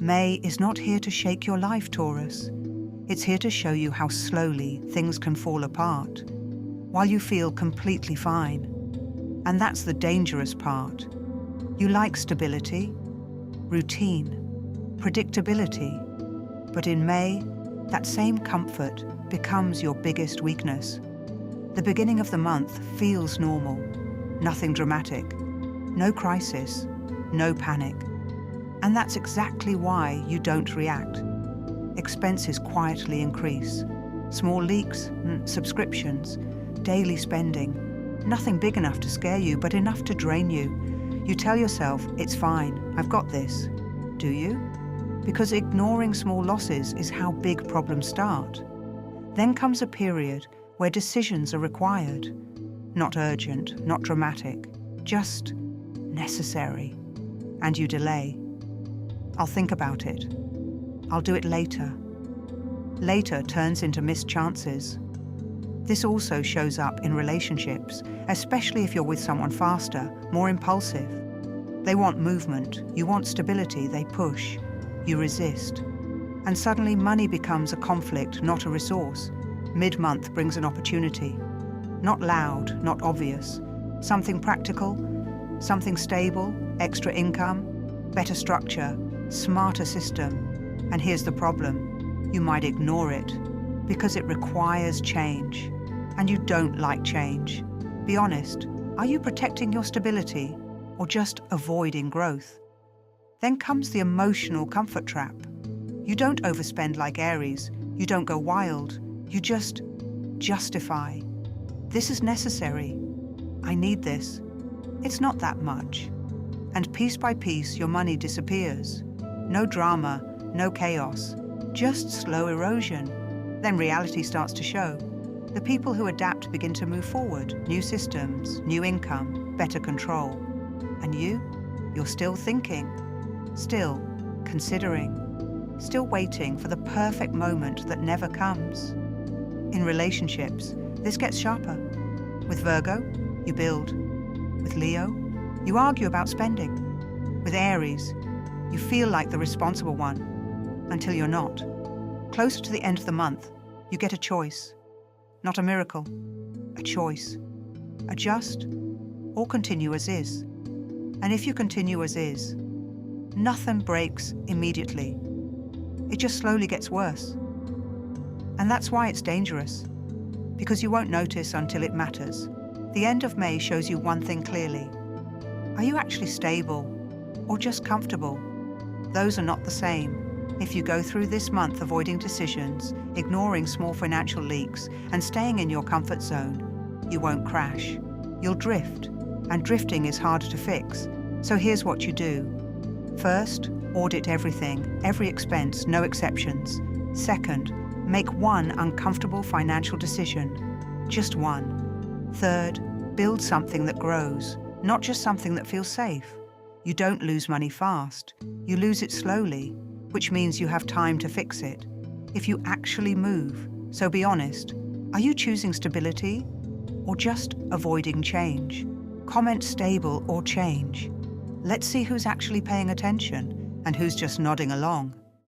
May is not here to shake your life, Taurus. It's here to show you how slowly things can fall apart, while you feel completely fine. And that's the dangerous part. You like stability, routine, predictability. But in May, that same comfort becomes your biggest weakness. The beginning of the month feels normal, nothing dramatic, no crisis, no panic. And that's exactly why you don't react. Expenses quietly increase. Small leaks, subscriptions, daily spending. Nothing big enough to scare you, but enough to drain you. You tell yourself, it's fine, I've got this. Do you? Because ignoring small losses is how big problems start. Then comes a period where decisions are required. Not urgent, not dramatic, just necessary. And you delay. I'll think about it. I'll do it later. Later turns into missed chances. This also shows up in relationships, especially if you're with someone faster, more impulsive. They want movement, you want stability, they push, you resist. And suddenly money becomes a conflict, not a resource. Mid-month brings an opportunity. Not loud, not obvious. Something practical, something stable, extra income, better structure, smarter system. And here's the problem. You might ignore it because it requires change. And you don't like change. Be honest, are you protecting your stability or just avoiding growth? Then comes the emotional comfort trap. You don't overspend like Aries. You don't go wild. You just justify. This is necessary. I need this. It's not that much. And piece by piece, your money disappears. No drama, no chaos, just slow erosion. Then reality starts to show. The people who adapt begin to move forward. New systems, new income, better control. And you're still thinking, still considering, still waiting for the perfect moment that never comes. In relationships, this gets sharper. With Virgo, you build. With Leo, you argue about spending. With Aries, you feel like the responsible one, until you're not. Closer to the end of the month, you get a choice. Not a miracle, a choice. Adjust or continue as is. And if you continue as is, nothing breaks immediately. It just slowly gets worse. And that's why it's dangerous, because you won't notice until it matters. The end of May shows you one thing clearly. Are you actually stable or just comfortable? Those are not the same. If you go through this month avoiding decisions, ignoring small financial leaks, and staying in your comfort zone, you won't crash. You'll drift, and drifting is harder to fix. So here's what you do. First, audit everything, every expense, no exceptions. Second, make one uncomfortable financial decision, just one. Third, build something that grows, not just something that feels safe. You don't lose money fast, you lose it slowly, which means you have time to fix it. If you actually move, so be honest, are you choosing stability or just avoiding change? Comment stable or change. Let's see who's actually paying attention and who's just nodding along.